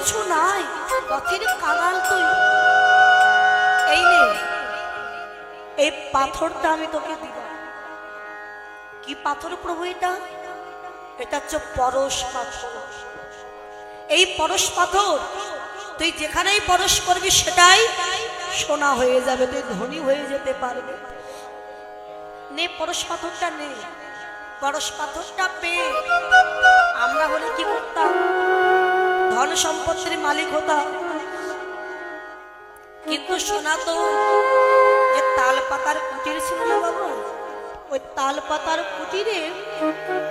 কিছু নাই, পথের কাঙাল তুই। এই নে, এই পাথরটা আমি তোকে দিব। কি পাথর প্রভু এটা? এটা হচ্ছে পরশ পাথর। এই পরশ পাথর তুই যেখানেই পরশ করবি সেটাই সোনা হয়ে যাবে, তুই ধনী হয়ে যেতে পারবে। নে পরশ পাথরটা নে। পরশ পাথরটা পেয়ে আমরা হলে কি করতাম? ধন সম্পত্তির মালিক হতাম। কিন্তু সোনা তো যে তাল পাতার কুটির ছিল না বাবা, ওই তাল পাতার কুটিরে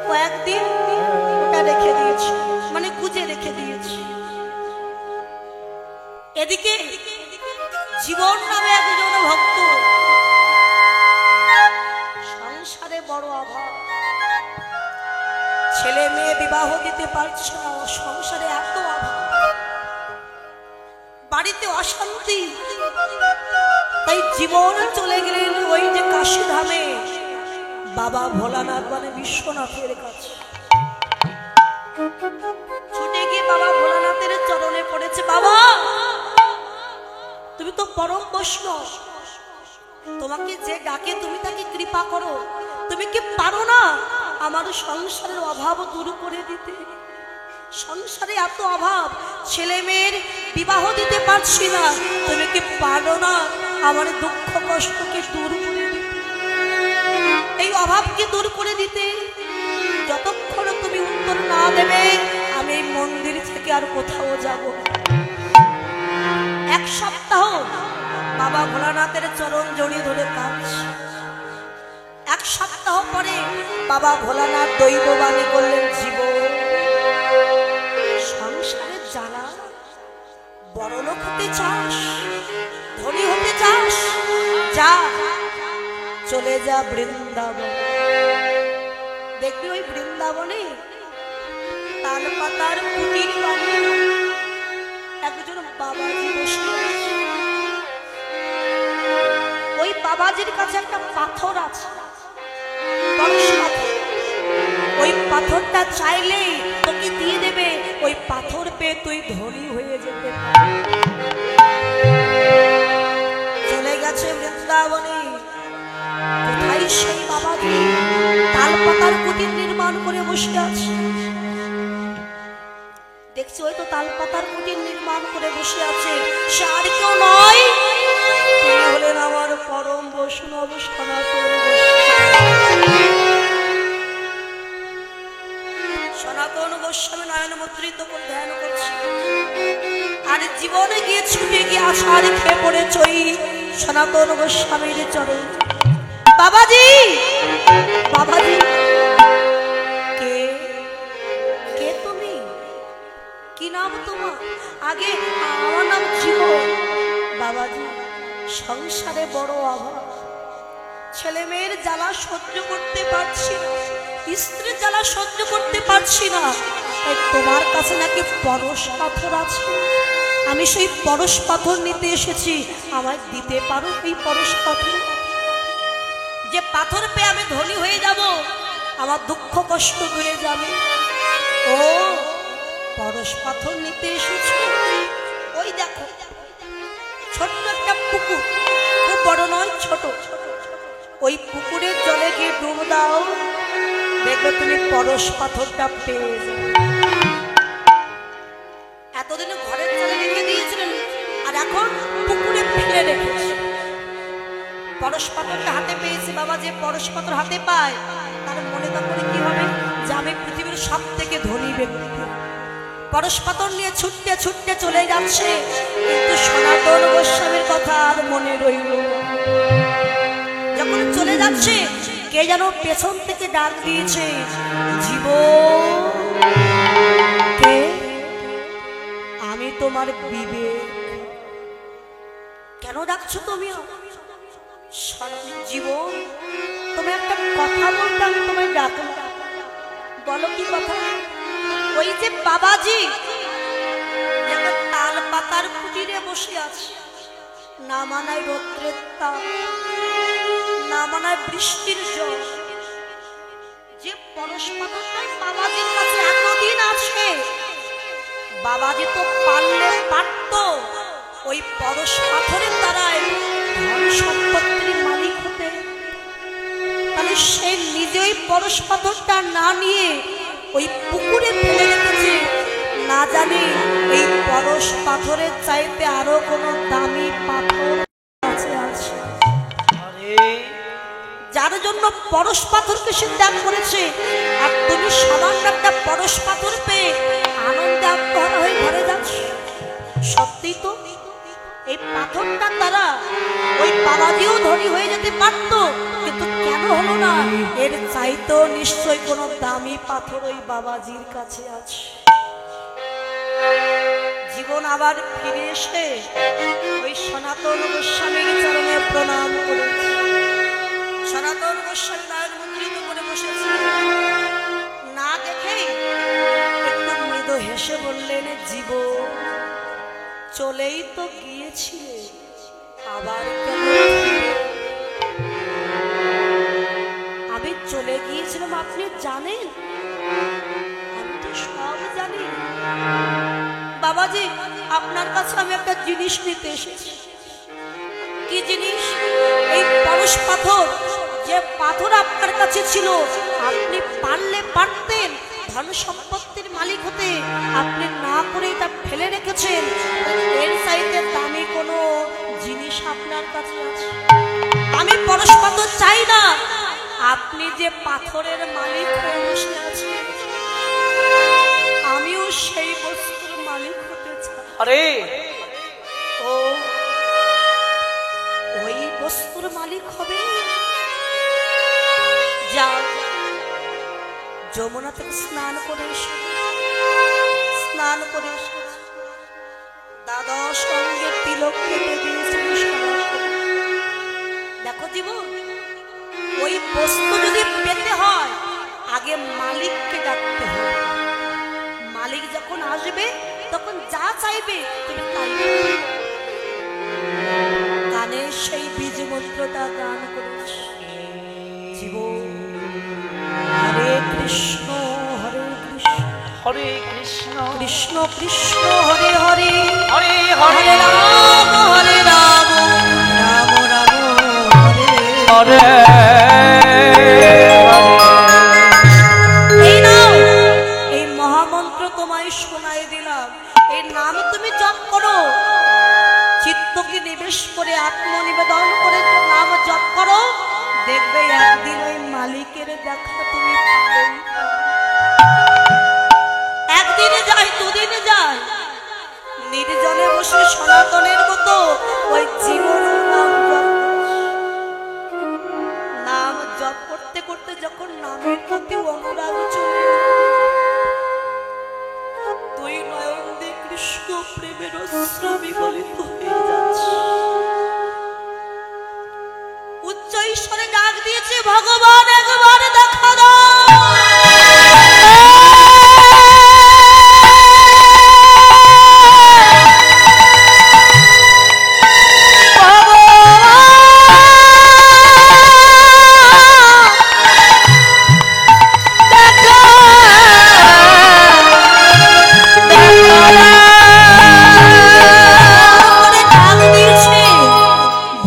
কয়েকদিন ওটা রেখে দিয়েছি, মানে গুজে রেখে দিয়েছি। এদিকে জীবন নামে একজন ভক্ত, সংসারে বড় অভাব, ছেলে মেয়ে বিবাহ দিতে পারছে না, সংসারে এত অভাব, বাড়িতে অশান্তি। তাই জীবন চলে গেলেন ওই যে কাশী ধামে বাবা ভোলানাথ মানে বিশ্বনাথের কাছে। ছুটে গিয়ে বাবা ভোলানাথের চরণে পড়েছে। বাবা তুমি তো পরম বৈষ্ণব, তোমাকে যে ডাকে তুমি তাকে কৃপা করো, তুমি কি পারো না আমার সংসারের অভাব দূর করে দিতে? সংসারে এত অভাব, ছেলে মেয়ের বিবাহ দিতে পারছি না, তুমি কি পারো না আমার দুঃখ কষ্টকে দূর করে দিতে, এই অভাবকে দূর করে দিতে? যতক্ষণ তুমি উত্তর না দেবে আমি এই মন্দির থেকে আর কোথাও যাব না। এক সপ্তাহ বাবা ভোলানাথের চরণ জড়িয়ে ধরে কাঁদছে। এক সপ্তাহ পরে বাবা ভোলানাথ দৈববাণী করলেন, জীবন সংসারের জ্বালা, বড়লোক হতে চাস, ধনী হতে চাস, যা চলে যা বৃন্দাবন। দেখবি ওই বৃন্দাবনে তাল পাতার কুটির বানিয়ে একজন বাবাজি বসে আছে। ওই বাবাজির কাছে একটা পাথর আছে, পরশ পাথর। ওই পাথরটা চাইলে তোকে দিয়ে দেবে, ওই পাথর পেয়ে তুই ধনী হয়ে যেতে। চলে গেছে বৃন্দাবনে। কোথায় সেই বাবাজি? তাল পাতার কুটির নির্মাণ করে বসে আছে। দেখছি ওই তো তাল পাতার কুটির নির্মাণ করে বসে আছে, সে আর কেউ নয়, তিনি হলেন আমার পরম বৈষ্ণব সনাতন গোস্বামী। সনাতন গোস্বামী নয়ন মুদ্রিত করে ধ্যান করছে, আর জীবনে গিয়ে ছুটে গিয়ে আষাঢ় খেয়ে পড়েছে ওই সনাতন গোস্বামীর চরণ। বাবাজি, বাবাজি, কে কে তুমি? কি নাম তোমার? আগে আমার নাম জীবন। বাবাজি, সংসারে বড় অভাব, ছেলে মেয়ের জ্বালা সহ্য করতে পারছি না, স্ত্রীর জ্বালা সহ্য করতে পারছি না, তাই তোমার কাছে নাকি পরশ পাথর আছে, আমি সেই পরশ পাথর নিতে এসেছি, আমায় দিতে পারো এই পরশ পাথর? যে পাথর পেয়ে আমি ধনী হয়ে যাব, আমার দুঃখ কষ্ট দূরে যাবে। ও পরশ পাথর নিতে এসেছো? ওই দেখো ছোট্ট একটা পুকুর, খুব বড় নয়, ছোট, ওই পুকুরের জলে গিয়ে ডুব দাও, দেখবে তুমি পরশ পাথরটা পেয়ে যাবে। এতদিনে ঘরের জলে রেখে দিয়েছিলেন, আর এখন পুকুরে ফেলে রেখেছে। পরশ পাথরটা হাতে পেয়েছে। বাবা যে পরশ পাথর হাতে পায় তার মনে তখন কি হবে, যে আমি পৃথিবীর সব থেকে ধনী ব্যক্তি। পরশ পাথর নিয়ে ছুটতে ছুটতে চলে যাচ্ছে, কিন্তু সনাতন গোস্বামীর কথা আর মনে রইল। যখন চলে যাচ্ছে, কে যেন পেছন থেকে ডাক দিয়েছে, জীবন। কে? আমি তোমার বিবেক। কেন ডাকছো তুমি? জীবন, তুমি একটা কথা বলতে আমি তোমায় ডাকলাম, বলো কি কথা? ওই যে বাবাজি একটা তাল পাতার কুটিরে বসে আছে, না মানায় রৌদ্রের তাপ, না মানায় বৃষ্টির জল, যে পরশ পাথরটাই বাবাজির কাছে এতদিন আছে, বাবাজি তো পারলে পারত ওই পরশ পাথরের দ্বারাই ধন সম্পত্তির মালিক হতে। তাহলে সে নিজেই পরশ পাথরটা না নিয়ে ওই পুকুরে ফেলে রেখেছে, না জানি এই পরশ পাথরের চাইতে আরো কোনো দামি পাথর আছে। যার জন্য পরশ পাথরকে সে ত্যাগ করেছে, আর তুমি সাধারণ একটা পরশ পাথর পেয়ে আনন্দে আত্মহারা হয়ে ঘরে যাচ্ছ। সত্যি তো এই পাথরটার দ্বারা ওই বাবাজিও ধনী হয়ে যেতে পারত, কিন্তু কেন হলো না? এর চাইতেও নিশ্চয় কোনো দামি পাথর ওই বাবাজির কাছে আছে। জীবন আবার ফিরে এসে ওই সনাতন গোস্বামীর চরণে প্রণাম করেছে। সনাতন গোস্বামী নয়ন মুদ্রিত করে বসেছে, না দেখেই একটু মৃদু হেসে বললেন, জীব চলেই তো গিয়েছিলে, আবার কেন? আমি চলে গিয়েছিলাম আপনি জানেন? আমি তো সব জানি বাবাজি। আপনার কাছে আমি একটা জিনিস নিতে এসেছি। কি জিনিস? এই পরশ পাথর, যে পাথর আপনার কাছে ছিল, আপনি পারলে পারতেন ধন সম্পত্তির মালিক হতে, আপনি না করে এটা ফেলে রেখেছেন। এর চাইতে দামি কোনো জিনিস আপনার কাছে আছে? আমি পরশ পাথর চাই না, আপনি যে পাথরের মালিক হয়ে বসে আছেন, আমিও সেই বস্তুর মালিক হতে চাই। আরে ও ওই বস্তুর মালিক হবে? যাও যমুনা থেকে স্নান করে এসো। স্নান করে এসো, দাদা সঙ্গে তিলক কেটে দিয়েছিল। দেখো জীবন, ওই বস্তু যদি পেতে হয় আগে মালিককে ডাকতে হবে। মালিক যখন আসবে তখন যা চাইবে তুমি তাই গানে সেই বীজ মন্ত্রটা গান করেছ। জীবন হরে কৃষ্ণ হরে কৃষ্ণ হরে কৃষ্ণ কৃষ্ণ কৃষ্ণ হরে হরে হরে হরে হরে রাম হরে রাম রাম রাম হরে হরে। এই নাও, এই মহামন্ত্র তোমায় শোনাই দিলাম। এই নাম তুমি জপ করো, চিত্তকে নিবেশ করে আত্মনিবেদন করে নাম জপ করো, দেখবে একদিন ওই মালিকের দেখা তুমি পাবে। একদিনে যায়, দুদিনে যায়, নির্জনে বসে সনাতনের মতো ওই জীবন নাম জপ করতে করতে যখন নামের প্রতি অনুরাগ চলে, তুই নয়ন দিয়ে কৃষ্ণ প্রেমের শ্রাবী বলিত হয়ে যাচ্ছে। উচ্চ ঈশ্বরে ডাক দিয়েছে, ভগবান একবার দেখা দাও।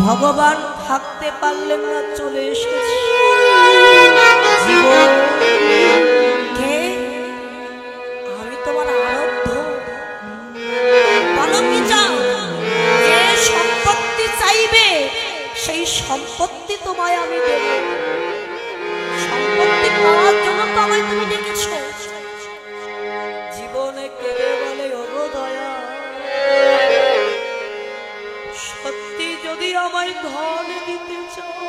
ভগবান থাকতে পারলেন না, চলে এসেছে। জীবন কে? আমি তোমার আরাধ্য। বলো কি চাও? যে সম্পত্তি চাইবে সেই সম্পত্তি তোমায় আমি দেব। সম্পত্তি পাওয়ার জন্য তো আমায় তুমি ডেকেছো। জীবনে কেঁদে বলে, ওগো দয়া, সত্যি যদি আমায় ধন দিতে চাও,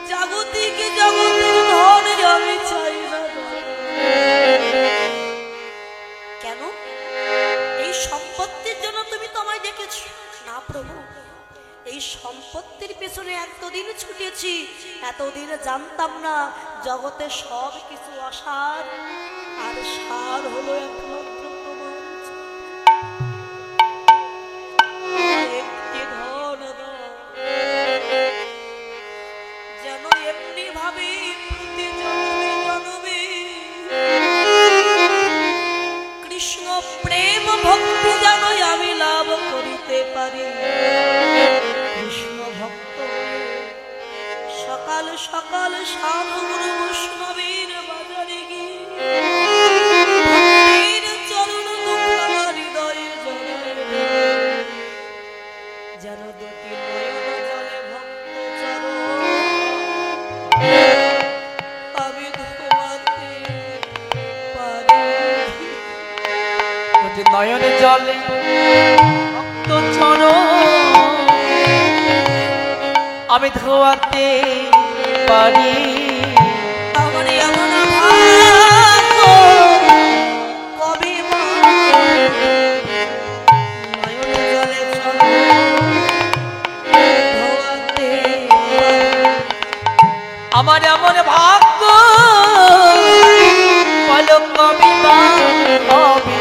জাগতিক জগতের ধন আমি চাই না। কেন? এই সম্পত্তির জন্য তুমি তো আমায় ডেকেছ না প্রভু। এই সম্পত্তির পেছনে এতদিন ছুটেছি, এতদিন জানতাম না জগতে সব কিছু অসার, আর সার হলো একমাত্র তোমার। একটি ধন দাও, যেন এমনি ভাবে প্রতি জন্মে জন্মে অনাথ গুরু বৈষ্ণবের বাজারে গিয়ে ভক্তের চরণ দুঃখ আমার হৃদয়ে জলে যেন দুটি নয়ন জলে ভক্ত চরণ আমি ধোয়াতে পারি। দুটি নয়নে জলে ভক্ত চরণ আমি ধোয়াতে পারি। আমার এমন ভাগ্য কবে মা নয়ন জলে ধোয়াতে আমার এমন ভাগ্য বলো কবি বা হবে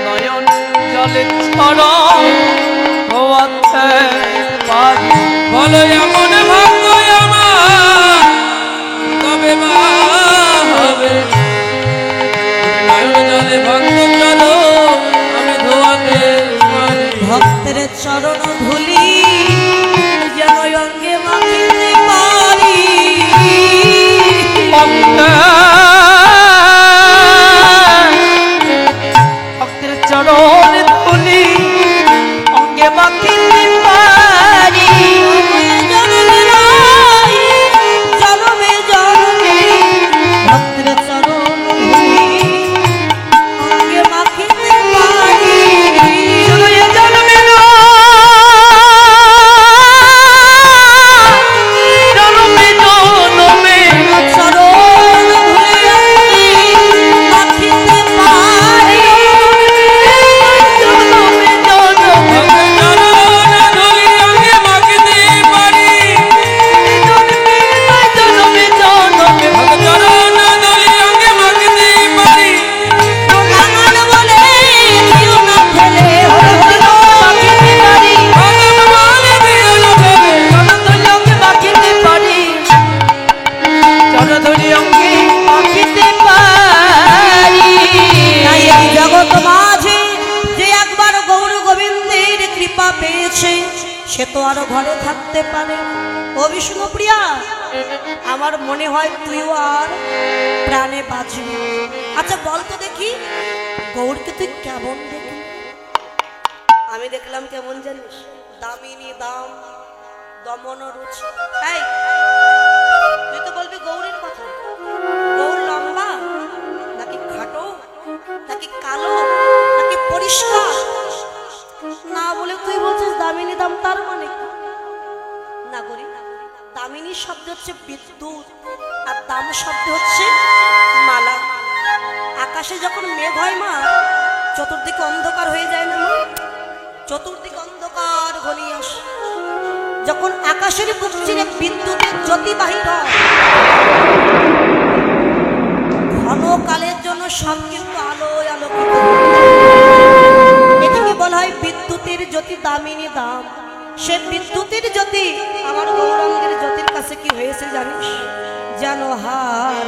নয়ন জলে ছড়াও ধোয়াতে পারি। বলো এমন ভাগ্য আমার কবে মা হবে নয়ন জলে ভক্ত চলো আমি ধোয়াতে পারি। ভক্তের চরণ ধুলি যেন অঙ্গে মাখিতে পারি। ভক্তের চরণ ধুলি অঙ্গে মাখিতে পারি। জনমে নাই, জনমে জনমে ভক্তের চরণ ধুলি অঙ্গে মাখিতে পারি। শুধু এ জন্মে না, জন্মে জন্মে চরণ ধুলি অঙ্গে মাখিতে পারি। জন্মে জন্মে জন্মে জন্মে কাঙাল বলে দিও না ফেলে হলো মাখিতে পারি। অঙ্গে মাখিতে পারি। চরণধরি অঙ্গে মাখিতে পারি। তাই এই জগৎ মাঝে যে একবার গৌর গোবিন্দের কৃপা পেয়েছে সে তো আরো ঘরে থাকতে পারে। ও বিষ্ণুপ্রিয়া, আমার মনে হয় তুইও আর প্রাণে বাঁচবি। আচ্ছা বল তো দেখি, গৌরকে তুই কেমন দেখলি? আমি দেখলাম কেমন জানিস, দামিনী দাম দমন রুচি। এই তুই তো বলবি গৌরীর কথা। গৌর লম্বা নাকি খাটো নাকি কালো নাকি পরিষ্কার না বলে তুই বলছিস দামিনী দাম, তার মানে কি? না গরি, দামিনী শব্দ হচ্ছে বিদ্যুৎ আর দাম শব্দ হচ্ছে মালা। আকাশে যখন মেঘ হয় মা, চতুর্দিকে অন্ধকার হয়ে যায় না মা? চতুর্দিকে অন্ধকার ঘনিয়ে আসে, যখন আকাশের বুক চিরে বিদ্যুতের জ্যোতি বাহির হয়, ঘনকালের জন্য সব কিন্তু আলোয় আলোকিত। এটাকে বলা হয় বিদ্যুতের জ্যোতি, দামিনী দাম। সে বিদ্যুতের জ্যোতি আমার গৌরাঙ্গের জ্যোতির কাছে কি হয়েছে জানিস? যেন হার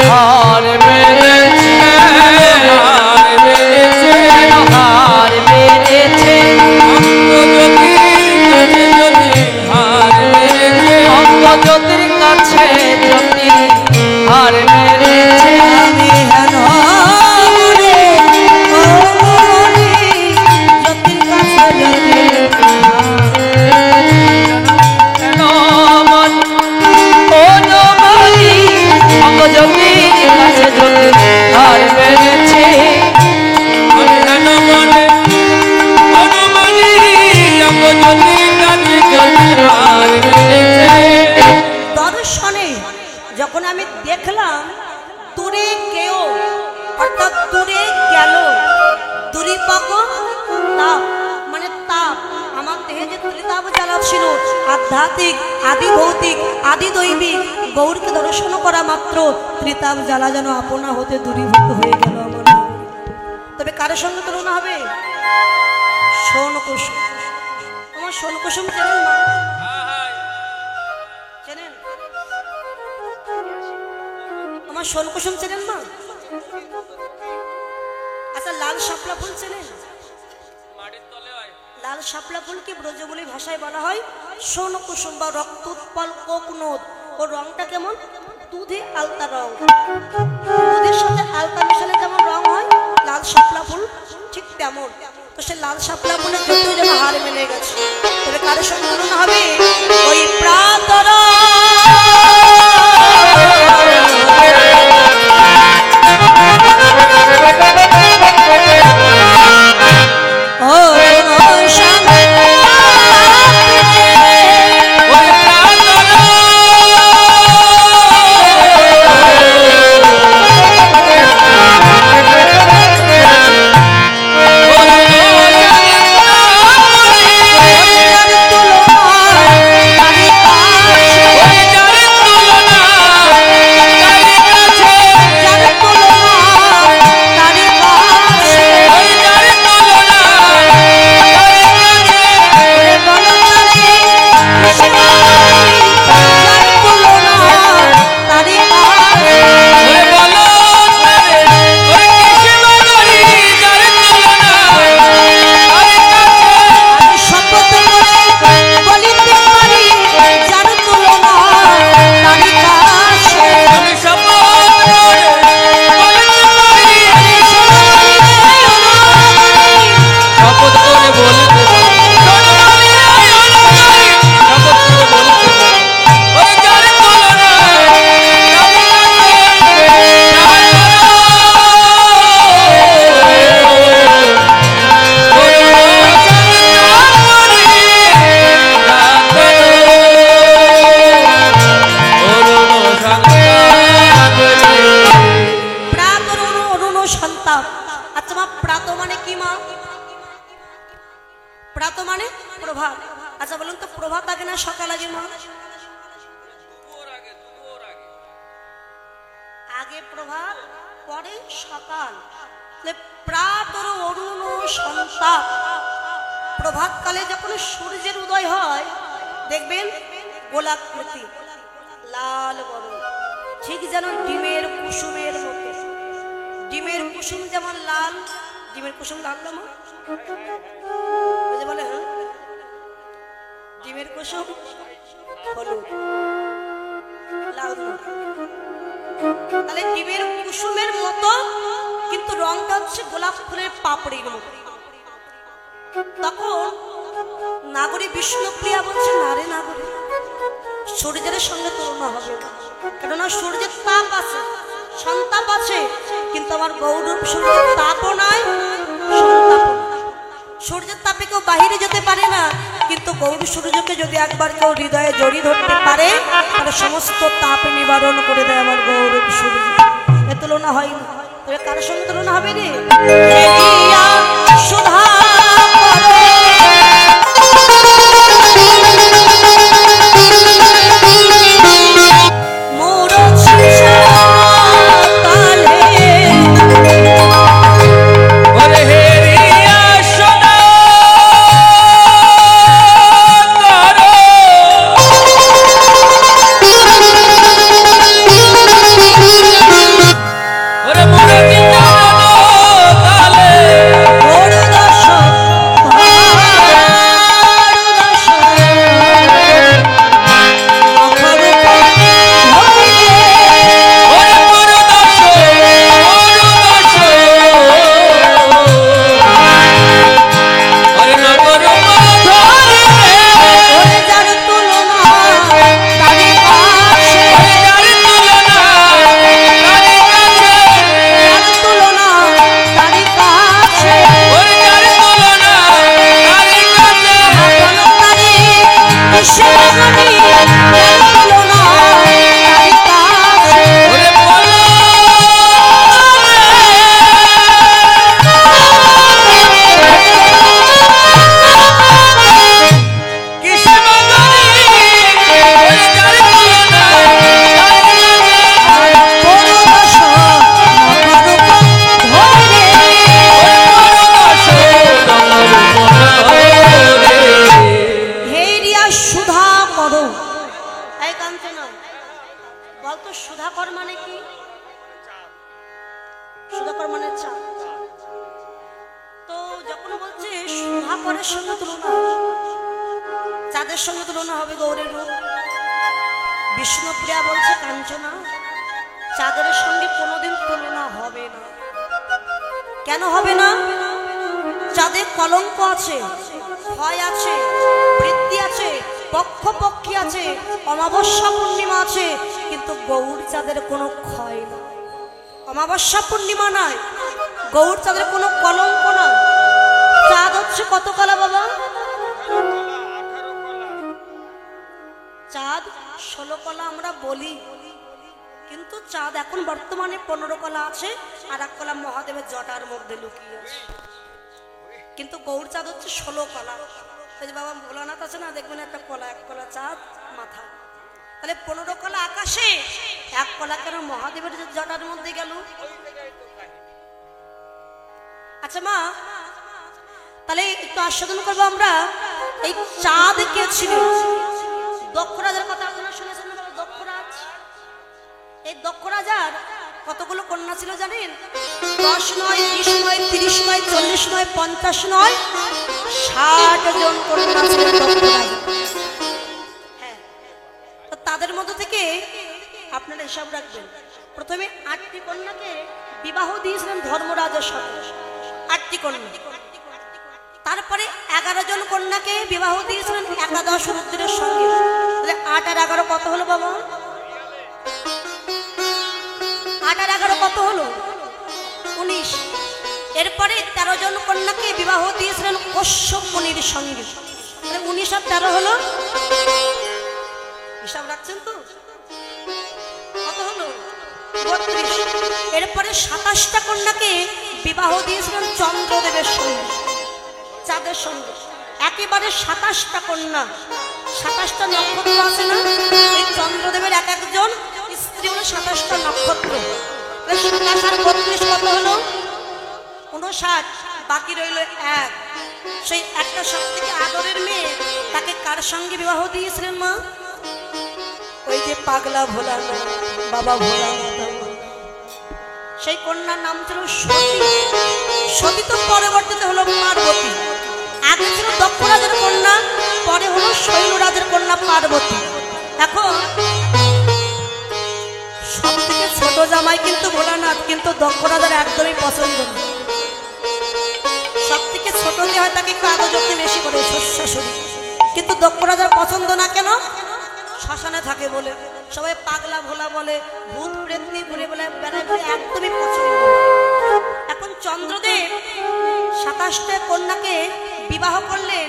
হার মেরেছে, হার মেরেছে অঙ্গ জ্যোতির কাছে জ্যোতি হার মেরেছে। আমি হেন মনে জ্যোতির কাছে জ্যোতি নমন ও নমনি অঙ্গ জ্যোতির কাছে জ্যোতি হার মেরেছে। দর্শনে যখন আমি দেখলাম দূরে কেউ, অর্থাৎ দূরে গেল, দুরিপাক তাপ মানে তাপ, আমার দেহে যে ত্রিতাপ জ্বালা ছিল, আধ্যাত্মিক আদি ভৌতিক আদি দৈবিক, গৌরকে দর্শন করা মাত্র ত্রিতাপ জ্বালা যেন আপনা হতে দূরীভূত হয়ে গেল আমার। তবে কারোর সঙ্গে তুলনা হবে? সোনকুসুম। আমার সোনকুসুম চেনেন মা? চেনেন? আমার সোনকুসুম চেনেন মা? আচ্ছা লাল শাপলা ফুল চেনেন? লাল শাপলা ফুলকে ব্রজবুলি ভাষায় বলা হয় সোন কুসুম বা রক্ত উৎপল কোকনদ। ওর রংটা কেমন? দুধে আলতা রং। দুধের সাথে আলতা মিশালে যেমন রং হয় লাল শাপলা ফুল ঠিক তেমন। তো সে লাল শাপলা ফুলের জন্য যেন হার মিলে গেছে। তবে কারো সঙ্গে তুলনা হবে ওই প্রাতরা আগে প্রভাত পরে সকাল। প্রাতর অরুণ সন্তাপ। প্রভাতকালে যখন সূর্যের উদয় হয় দেখবেন গোলাকৃতি লাল বড়, ঠিক যেন ডিমের কুসুমের মতো। ডিমের কুসুম যেমন লাল, ডিমের কুসুম লাল যেমন বলে হ্যাঁ, ডিমের কুসুম হলুদ লাল। তাহলে ডিমের কুসুমের মতো কিন্তু রংটা হচ্ছে গোলাপ ফুলের পাপড়ির মতো। তখন নাগরী বিষ্ণুপ্রিয়া বলছে না রে নাগরী, সূর্যের সঙ্গে তুলনা হবে না, কেননা সূর্যের তাপ আছে, সন্তাপ আছে, কিন্তু আমার গৌরব সূর্যের তাপও নাই সন্তাপও নাই। সূর্যের তাপে কেউ বাহিরে যেতে পারে না, কিন্তু গৌর সূর্যকে যদি একবার কেউ হৃদয়ে জড়িয়ে ধরতে পারে তাহলে সমস্ত তাপ নিবারণ করে দেয় আমার গৌরব সূর্য। এ তুলনা হয় না। তবে কারোর সঙ্গে তুলনা হবে রে সুধা দর্শন ভগবানের সঙ্গে তুলনা, চাঁদের সঙ্গে তুলনা হবে গৌরের রূপ। বিষ্ণুপ্রিয়া বলছে কাঞ্চনা, চাঁদের সঙ্গে কোনোদিন তুলনা হবে না। কেন হবে না? চাঁদের কলঙ্ক আছে, ক্ষয় আছে, বৃদ্ধি আছে, পক্ষপক্ষী আছে, অমাবস্যা পূর্ণিমা আছে, কিন্তু গৌর চাঁদের কোনো ক্ষয় না। অমাবস্যা পূর্ণিমা নয়, গৌর চাঁদের কোনো কলঙ্ক না। চাঁদ হচ্ছে কত কলা বাবা? চাঁদ 16 কলা আমরা বলি, কিন্তু চাঁদ এখন বর্তমানে 15 কলা আছে, আর 1 কলা মহাদেবের জটার মধ্যে লুকিয়ে আছে। কিন্তু গৌর চাঁদ হচ্ছে 16 কলা। ওই যে বাবা ভোলানাথ আছে না, দেখবেন একটা কলা, 1 কলা চাঁদ মাথা, তাহলে 15 কলা আকাশে, 1 কলা কেন মহাদেবের জটার মধ্যে গেল? আচ্ছা মা, তাহলে একটু আস্বাদন করবো আমরা এই চাঁদ কে ছিল। দক্ষরাজের কথা আপনারা শুনেছেন না? দক্ষরাজ, এই দক্ষরাজার কতগুলো কন্যা ছিল জানেন? 10 নয়, 20 নয়, 30 নয়, 40 নয়, 50 নয়, 60 জন কন্যা ছিল দক্ষরাজ। হ্যাঁ, তো তাদের মধ্য থেকে আপনারা হিসাব রাখবেন, প্রথমে 8টি কন্যাকে বিবাহ দিয়েছিলেন ধর্মরাজের সাথে, 8টি কন্যা। তারপরে 11 জন কন্যাকে বিবাহ দিয়েছিলেন একাদশ রুদ্রের সঙ্গে। 8 আর 11 কত হলো বাবা? 8 আর 11 কত হলো? 19। এরপরে 13 জন কন্যাকে বিবাহ দিয়েছিলেন কশ্যপ মুনির সঙ্গে। 19 আর 13 হলো, হিসাব রাখছেন তো? কত হলো? 32। এরপরে 27টা কন্যাকে বিবাহ দিয়েছিলেন চন্দ্রদেবের সঙ্গে, চাঁদের সঙ্গে। একেবারে 27টা কন্যা, 27টা নক্ষত্র আছে না, এই চন্দ্রদেবের এক একজন স্ত্রী হলো 27টা নক্ষত্র। 27 আর 32 কত হলো? 59। বাকি রইল 1। সেই একটা সব থেকে আদরের মেয়ে, তাকে কার সঙ্গে বিবাহ দিয়েছিলেন মা? ওই যে পাগলা ভোলানাথ, বাবা ভোলানাথ। সেই কন্যার নাম ছিল সতী। সতী তো পরবর্তীতে হলো পার্বতী। আগে ছিল দক্ষরাজের কন্যা, পরে হলো শৈলরাজের কন্যা পার্বতী। এখন সব থেকে ছোট জামাই কিন্তু ভোলানাথ, কিন্তু দক্ষরাজের একদমই পছন্দ না। সব থেকে ছোট যে হয় তাকে একটু আদর যত্ন বেশি করে শাশুড়ি, কিন্তু দক্ষরাজার পছন্দ না। কেন? শ্মশানে থাকে বলে, সবাই পাগলা ভোলা বলে, ভূত প্রেতনি ঘুরে বলে বেড়ায় বলে, একদমই পছন্দ না। এখন চন্দ্রদেব 27টা কন্যাকে বিবাহ করলেন।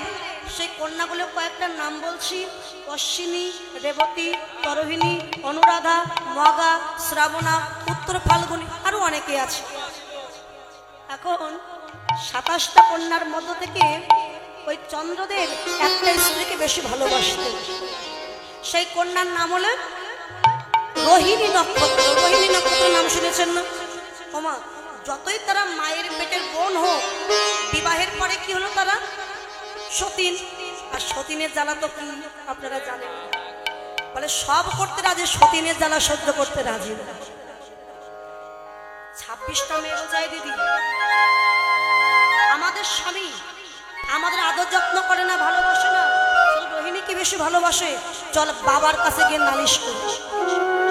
সেই কন্যাগুলো কয়েকটা নাম বলছি: অশ্বিনী, রেবতী, তরহিণী, অনুরাধা, মগা, শ্রাবণা, উত্তর ফাল্গুনী, আরো অনেকে আছে। এখন 27টা কন্যার মধ্য থেকে ওই চন্দ্রদেব একটা স্ত্রীকে বেশি ভালোবাসতেন। সেই কন্যার নাম হলো রোহিণী নক্ষত্র। রোহিণী নক্ষত্র নাম শুনেছেন না? ওমা, যতই তারা মায়ের পেটের বোন হোক, বিবাহের পরে কি হলো? তারা সতীন। আর সতীনের জ্বালা তো কি আপনারা জানেন, বলে সব করতে রাজি, সতীনের জ্বালা সহ্য করতে রাজি না। 26টা মেয়েও যায় দিদি। আমাদের স্বামী আমাদের আদর যত্ন করে না, ভালোবাসে না, রোহিণীকে বেশি ভালোবাসে। চল বাবার কাছে গিয়ে নালিশ করি।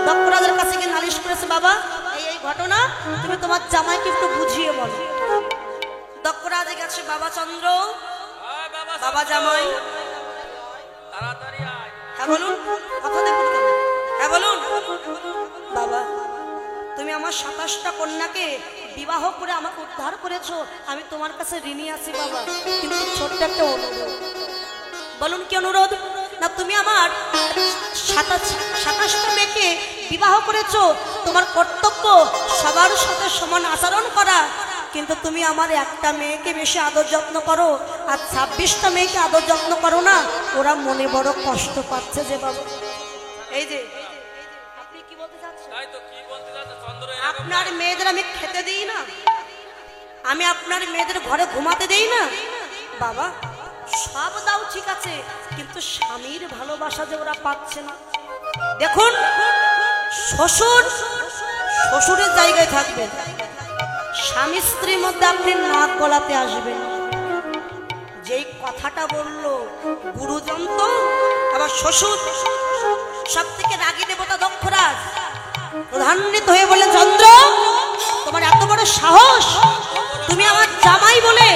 দক্ষরাজের কাছে গিয়ে নালিশ করেছে, বাবা এই এই ঘটনা, তুমি তোমার জামাইকে একটু বুঝিয়ে বলো। দক্ষরাজ গেছে, বাবা চন্দ্র, বাবা জামাই, হ্যাঁ বলুন, কথা দেখুন কেন, হ্যাঁ বলুন। বাবা, তুমি আমার 27টা কন্যাকে বিবাহ করে আমাকে উদ্ধার করেছো, আমি তোমার কাছে ঋণী আছি বাবা, কিন্তু ছোট্ট একটা অনুরোধ। বলুন কি অনুরোধ? না, তুমি আমার 27টা মেয়েকে বিবাহ করেছো, তোমার কর্তব্য সবার সাথে সমান আচরণ করা, কিন্তু তুমি আমার একটা মেয়েকে বেশি আদর যত্ন করো, আর 26টা মেয়েকে আদর যত্ন করো না, ওরা মনে বড় কষ্ট পাচ্ছে যে বাবা। এই যে আপনি কি বলতে চাচ্ছেন? আপনার মেয়েদের আমি খেতে দিই না, আমি আপনার মেয়েদের ঘরে ঘুমাতে দেই না বাবা। সব দাও ঠিক আছে, কিন্তু স্বামীর ভালোবাসা যে ওরা পাচ্ছে না। দেখুন, শ্বশুর শ্বশুরের জায়গায় থাকবেন, স্বামী স্ত্রীর মধ্যে আপনি নাক গলাতে আসবেন। যেই কথাটা বললো গুরুজন তো আবার শ্বশুর, সব থেকে রাগী দেবতা দক্ষরাজ প্রধান্বিত হয়ে বললেন, চন্দ্র তোমার এত বড় সাহস, তুমি আমার জামাই বলে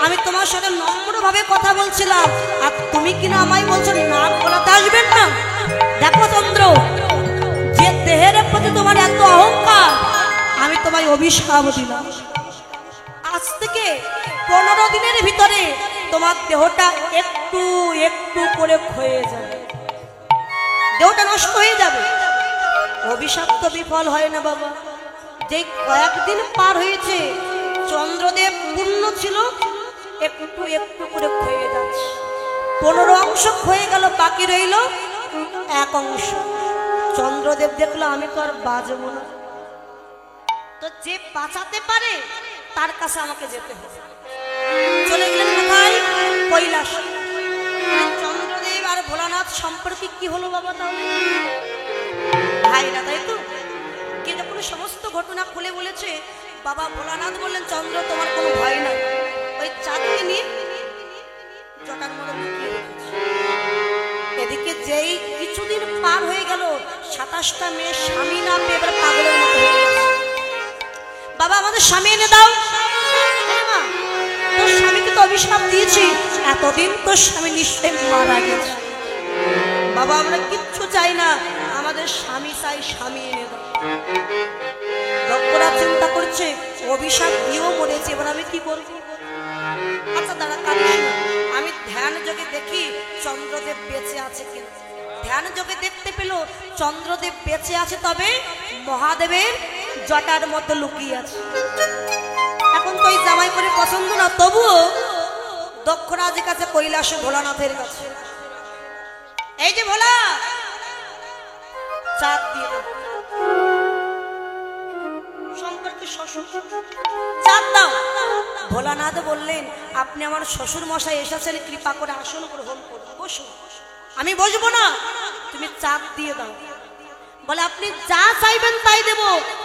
আমি তোমার সাথে নম্রভাবে কথা বলছিলাম, আর তুমি কিনা আমায় বলছো নাক গলাতে আসবেন না। দেখো চন্দ্র, যে দেহের প্রতি তোমার এত অহংকার, আমি তোমায় অভিশাপ দিলাম, আজ থেকে 15 দিনের ভিতরে তোমার দেহটা একটু একটু করে ক্ষয়ে যাবে, দেহটা নষ্ট হয়ে যাবে। অভিশাপ তো বিফল হয় না বাবা, যে কয়েকদিন পার হয়েছে চন্দ্রদেব পূর্ণ ছিল, একটু একটু করে ক্ষয়ে যাচ্ছে। 15 অংশ ক্ষয়ে গেল, বাকি রইল 1 অংশ। চন্দ্রদেব দেখলো আমি তো আর বাঁচবো না, তো যে বাঁচাতে পারে তার কাছে আমাকে যেতে হবে। চলে গেলেন কোথায়? কৈলাস। চন্দ্রদেব আর ভোলানাথ সম্পর্কে কি হলো বাবা? তাহলে ভাইরা, তাই তো? কে যখন সমস্ত ঘটনা খুলে বলেছে, বাবা ভোলানাথ বললেন, চন্দ্র তোমার কোনো ভয় নাই, ওই চাঁদকে নিয়ে জটার মধ্যে লুকিয়ে রেখেছে। এদিকে যেই কিছুদিন পার হয়ে গেল, 27টা মেয়ে স্বামী না পেয়ে এবার পাগলের মতো হয়ে গেছে। বাবা আমাদের স্বামী এনে দাও। মা, তোর স্বামীকে তো অভিশাপ দিয়েছি, এতদিন তোর স্বামী নিশ্চয়ই মারা গেছে। বাবা আমরা কিচ্ছু চাই না, আমাদের স্বামী চাই, স্বামী এনে দাও। দক্ষরা চিন্তা করছে, অভিশাপ দিয়েও মরেছে, এবার আমি কি করবো? আচ্ছা দাঁড়া, কাঁদিস না, আমি ধ্যান যোগে দেখি চন্দ্রদেব বেঁচে আছে কিনা। ধ্যান যোগে দেখতে পেল চন্দ্রদেব বেঁচে আছে, তবে মহাদেবের জটার মধ্যে লুকিয়ে আছে। এখন তো ওই জামাই করে পছন্দ না, তবুও দক্ষরাজের কাছে, কৈলাসে ভোলানাথের কাছে, এই যে ভোলা, চাঁদ দিয়ে দাও। সম্পর্কে শ্বশুর, চাঁদ দাও। ভোলানাথ বললেন, আপনি আমার শ্বশুর মশাই এসেছেন, কৃপা করে আসন গ্রহণ করুন, বসুন। আমি বসবো না, তুমি চাঁদ দিয়ে দাও। বলে আপনি যা চাইবেন তাই দেব,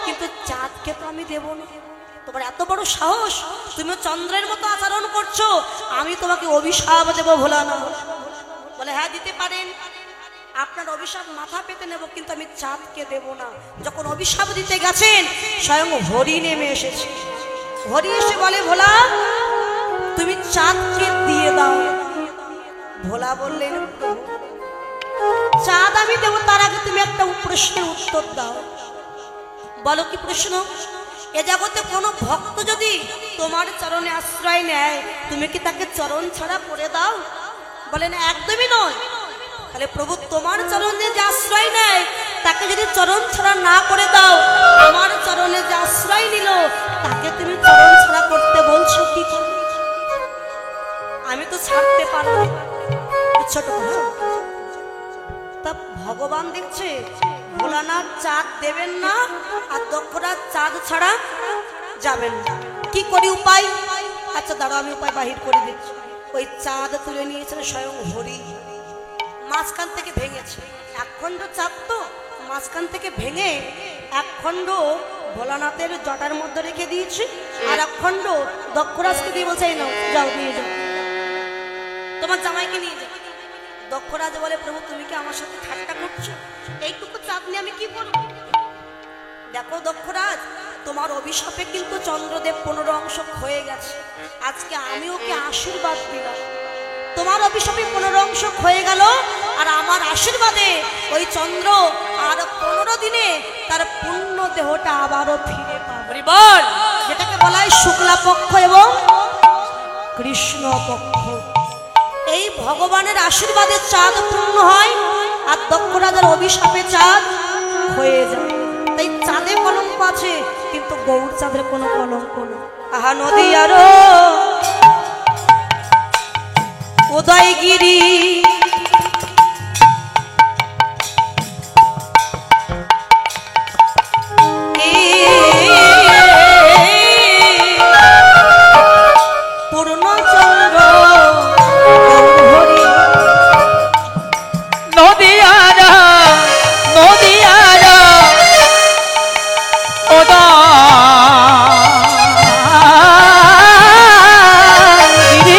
কিন্তু চাঁদকে তো আমি দেব না। তোমার এত বড় সাহস, তুমি চন্দ্রের মতো আচরণ করছো, আমি তোমাকে অভিশাপ দেব ভোলানাথ। বলে হ্যাঁ দিতে পারেন, আপনার অভিশাপ মাথা পেতে নেব, কিন্তু আমি চাঁদকে দেব না। যখন অভিশাপ দিতে গেছেন, স্বয়ং হরি নেমে এসেছে। হরি এসে বলে, ভোলা তুমি চাঁদকে দিয়ে দাও। ভোলা বললেন, চাঁদ আমি দেবো, তার আগে তুমি একটা প্রশ্নের উত্তর দাও। বলো কি প্রশ্ন? এ জগতে কোনো ভক্ত যদি তোমার চরণে আশ্রয় নেয়, তুমি কি তাকে চরণ ছাড়া করে দাও? বলেন একদমই নয়। তাহলে প্রভু তোমার চরণে যে আশ্রয় নেয়, তাকে যদি চরণ ছাড়া না করে দাও, আমার চরণে যে আশ্রয় নিল, তাকে তুমি চরণ ছাড়া করতে বলছো কি? আমি তো ছাড়তে পারবো না, ছোট কথা। তা ভগবান দেখছে ভোলানাথ চাঁদ দেবেন না, আর দক্ষরাজ চাঁদ ছাড়া যাবেন না। কি করি উপায়? আচ্ছা দাঁড়াও, আমি উপায় বাহির করে দিচ্ছি। ওই চাঁদ তুলে নিয়েছেন স্বয়ং হরি, মাঝখান থেকে ভেঙেছে। 1 খণ্ড চাঁদ তো মাঝখান থেকে ভেঙে 1 খণ্ড ভোলানাথের জটার মধ্যে রেখে দিয়েছি, আর 1 খণ্ড দক্ষরাজকে দিয়ে বলছে, এই নাও, যাও দিয়ে যাও, তোমার জামাইকে নিয়ে যাও। দক্ষরাজ বলে, প্রভু তুমি কি আমার সাথে ঠাট্টা করছো? এইটুকু চাঁদ নিয়ে আমি কি করব? দেখো দক্ষরাজ, তোমার অভিশাপে কিন্তু চন্দ্রদেব 15 অংশ হয়ে গেছে। আজকে আমি ওকে আশীর্বাদ দিলাম, তোমার অভিশাপে 15 অংশ হয়ে গেল, আর আমার আশীর্বাদে ওই চন্দ্র আর 15 দিনে তার পূর্ণ দেহটা আবারও ফিরে পাবে। যেটাকে বলা হয় শুক্লা পক্ষ এবং কৃষ্ণ পক্ষ। এই ভগবানের আশীর্বাদে চাঁদ পূর্ণ হয়, আর দক্ষরাজের অভিশাপে চাঁদ হয়ে যায়। তাই চাঁদে কলঙ্ক আছে, কিন্তু গৌর চাঁদের কোনো কলঙ্ক নেই। আহা নদী আরো উদয়গিরি, পূর্ণচন্দ্র নদিয়ারা নদিয়ারা উদয়গিরি,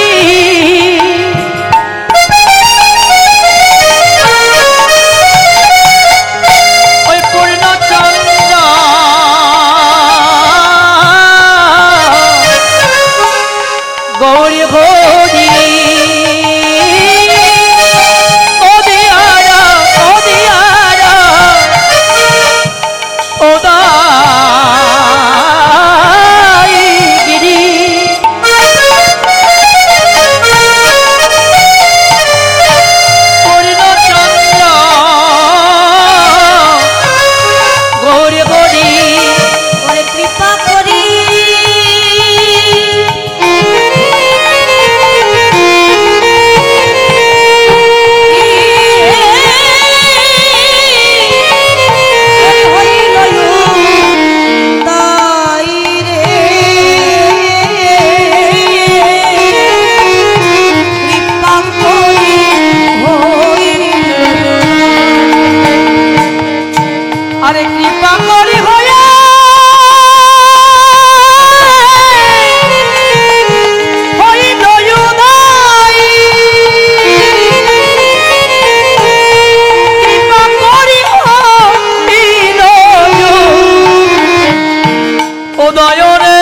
উদয় রে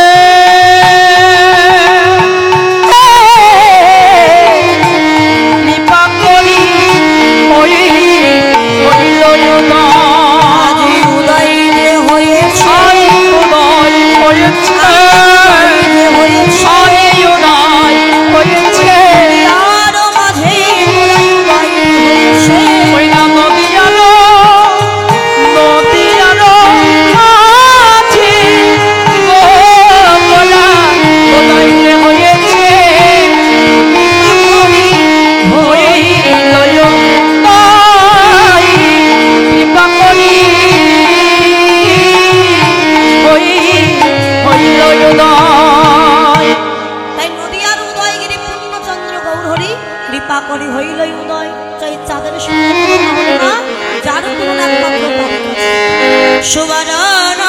কৃপা করি ওই হইল উদয় উদয় যে হয়েছে উদয় হয়েছে উদয় হয়েছে আর মাঝে উদয় হয়েছে ওই না নদিয়ানো নদিয়ানো মাঝি গোলা উদয় হয়েছে হইল উদয় কৃপা করি হইল উদয় তাই নদিয়ার উদয়গিরি পূর্ণচন্দ্র গৌরহরি কৃপা করি হইল উদয়। তাই চাঁদের সঙ্গে তুলনা হলো না, যার তুলনা একমাত্র তার কাছে। সুবরণ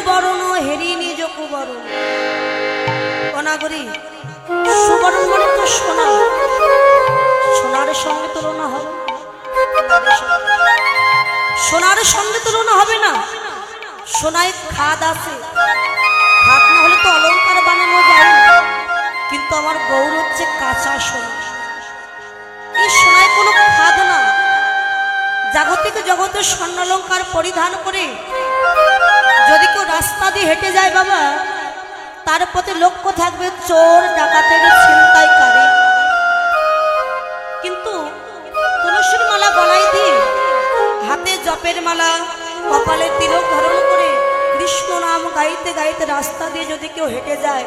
বারণ হেরি নিজ করি। সুবর্ণ মানে তো সোনা, সোনার সঙ্গে তুলনা হবে, সোনার সঙ্গে তুলনা হবে না। সোনায় খাদ আছে, খাদ না হলে তো অলংকার বানানো যায় না, কিন্তু আমার গৌর হচ্ছে কাঁচা সোনা। এই সোনায় কোনো খাদ না। জাগতিক জগতে স্বর্ণ অলংকার পরিধান করে যদি কেউ রাস্তা দিয়ে হেঁটে যায় বাবা, তার প্রতি লক্ষ্য থাকবে চোর ডাকাতের ছিনতাইকারী। কিন্তু তুলসীর মালা গলায় দিয়ে, হাতে জপের মালা, কপালে তিলক ধারণ করে কৃষ্ণ নাম গাইতে গাইতে রাস্তা দিয়ে যদি কেউ হেঁটে যায়,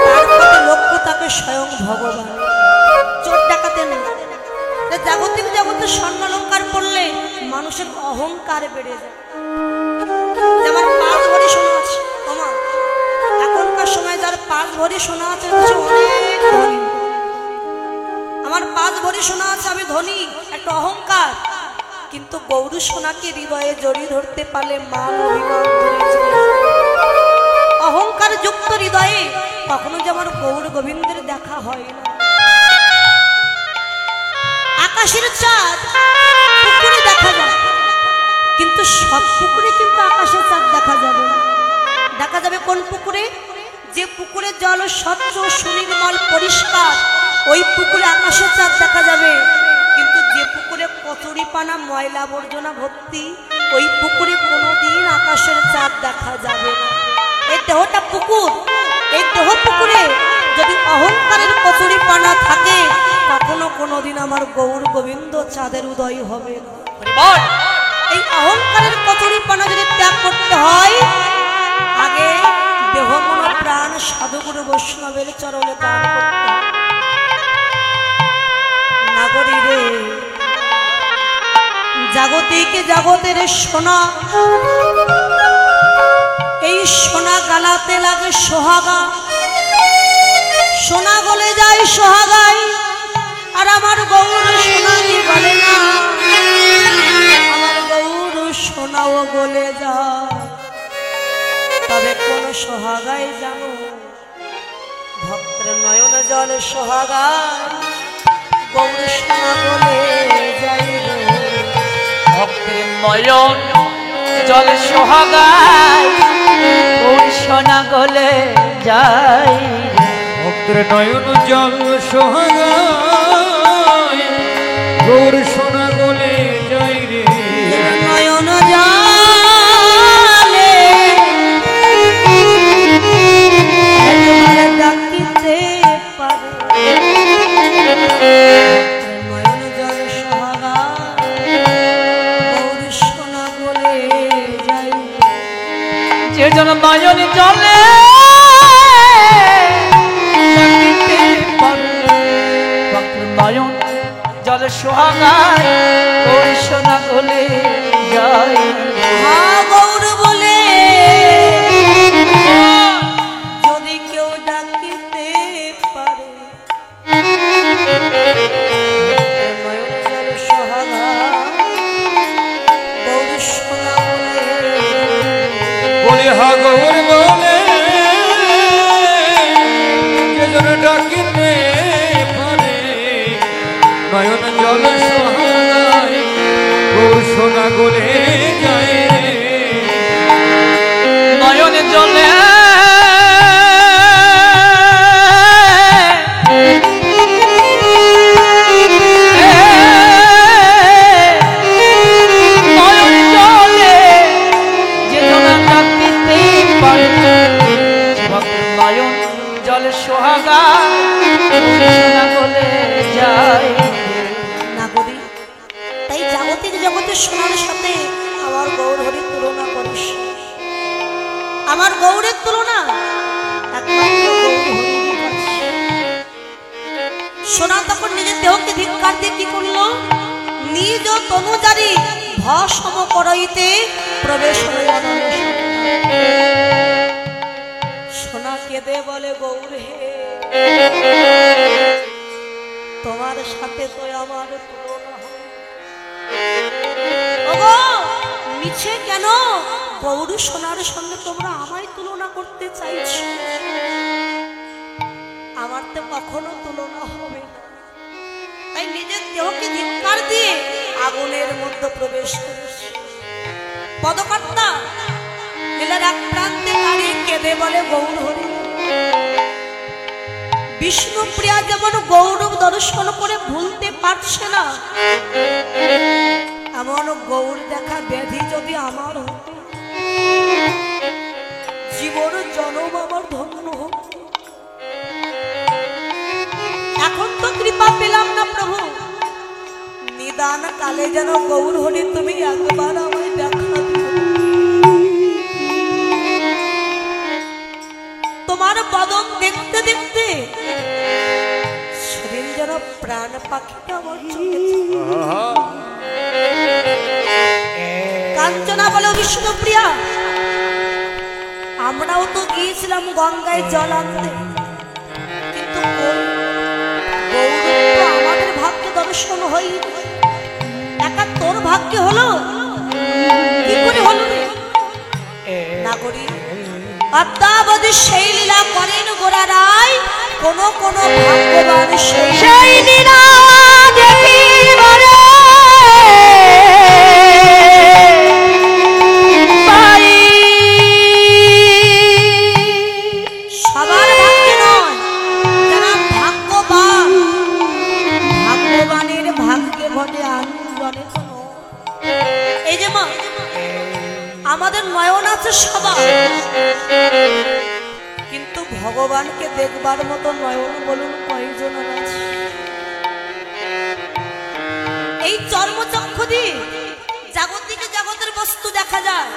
তার প্রতি লক্ষ্য থাকে স্বয়ং ভগবান, চোর ডাকাতে নেই। জাগতিক জগতে স্বর্ণ অলংকার পড়লে মানুষের অহংকার বেড়ে যায়। যেমন 5 ভরি সোনা আছে, এখনকার সময় যার 5 ভরি সোনা আছে অনেক ধনী। আমার 5 ভরি সোনা আছে, আমি ধনী, একটা অহংকার। কিন্তু গৌর সোনাকে হৃদয়ে জড়িয়ে ধরতে পারলে মান অভিমান ধরে চলে যায়। অহংকার যুক্ত হৃদয়ে কখনো যে আমার গৌর গোবিন্দের দেখা হয় না। আকাশের চাঁদ পুকুরে দেখা যায়, কিন্তু সব পুকুরে কিন্তু আকাশের চাঁদ দেখা যাবে না। দেখা যাবে কোন পুকুরে? যে পুকুরের জল স্বচ্ছ সুনির্মল পরিষ্কার, ওই পুকুরে আকাশের চাঁদ দেখা যাবে। কিন্তু যে পুকুরে কচুরি পানা ময়লা আবর্জনা ভর্তি, ওই পুকুরে কোনোদিন আকাশের চাঁদ দেখা যাবে না। এই দেহটা পুকুর, এই দেহ পুকুরে যদি অহংকারের কচুরি পানা থাকে, কখনো কোনোদিন আমার গৌর গোবিন্দ চাঁদের উদয় হবে না। এই অহংকারের কচুরি পানা যদি ত্যাগ করতে হয়, আগে দেহ মন প্রাণ সাধুগুরু বৈষ্ণবের চরণে দান করতে হয়। নাগরী রে, জাগতিক জগতের সোনা, এই সোনা গালাতে লাগে সোহাগা, সোনা গলে যায় সোহাগায়, আর আমার গৌর সোনা কি গলে না, আমার গৌর সোনাও গলে যায়। তবে কোন সোহাগায় জানো, ভক্তের নয়ন জল সোহাগায়, গৌর সোনা গলে যায়। ভক্তের নয়ন জল সোহাগায়, ওই সোনা গলে যায়। ভক্তের নয়ন জল সোহাগায়, গৌর সোনা গলে যাই রে। নয়ন জলে একবার ডাকিতে পারে, নয়ন জল সোহাগায়, গৌর সোনা গলে যায়। যে জন নয়ন জলে ডাকিতে পারে, ভক্তের নয়ন জল সোহাগায়, ওই সোনা গলে যায়। হা গৌর বলে যদি কেউ ডাকিতে পারে, নয়ন জল সোহাগায়, গৌর সোনা বলে বলে হা গৌর বলে, যেজন ডাকিতে পারে, নয়ন জল সোহাগায়, গৌর সোনা গলে যায় রে। নয়ন জলে নয়ন জলে যে জন ডাকিতে পারে, ভক্তের নয়ন জলে সোহাগায়, সোনা গলে যায়। নাগরী, তাই জাগতিক জগতের সোনার সাথে আমার গৌর হরির তুলনা করিস। আমার গৌরের তুলনা একমাত্র গৌর হরিরই কাছে। সোনা তখন নিজের দেহকে ধিক্কার দিয়ে কি করলো, নিজ তনুজারি ভস্ম করাইতে প্রবেশ হলো অনলে। সোনা কেঁদে বলে, গৌর হে, তোমার সাথে তো আমার তুলনা হয়। ওগো, মিছে কেন গৌর সোনার সঙ্গে তোমরা আমায় তুলনা করতে চাইছো? আমার তো কখনো তুলনা হবে না। তাই নিজের দেহকে ধিক্কার দিয়ে আগুনের মধ্যে প্রবেশ করেছে। পদকর্তা লীলার এক প্রান্তে দাঁড়িয়ে কেঁদে বলে, গৌর হরি। বিষ্ণুপ্রিয়া যেমন গৌরব দর্শন করে ভুলতে পারছে না, এমন গৌর দেখা ব্যাধি যদি আমার হতো, জীবন জনম আমার ধন্য হতো। এখন তো কৃপা পেলাম না প্রভু, নিদান কালে যেন গৌর হরি তুমি একবার আমায় দেখা দিও। তোমার বদন দেখতে দেখতে সেদিন যেন প্রাণ পাখিটা আমার চোখে কাঞ্চনা বলে, বিষ্ণুপ্রিয়া, আমরাও তো গিয়েছিলাম গঙ্গায় জল আনতে, কিন্তু গৌর তো আমাদের ভাগ্যে দর্শন হয়নি। একা তোর ভাগ্যে হলো, কি করে হলো রে? নাগরী, অদ্যাবধি সেই লীলা করেন গোরা রায়, কোন কোন ভাগ্যবান সেই লীলা দেখিবারে পাই। সবার ভাগ্যে নয়, যারা ভাগ্যবান, ভাগ্যবানের ভাগ্যে ঘটে আনন্দনের যে মা, আমাদের নয়ন আছে সবার, কিন্তু ভগবানকে দেখবার মতো নয়ন বলুন কয়জনের আছে? এই চর্মচক্ষু দিয়ে জাগতিকে জগতের বস্তু দেখা যায়,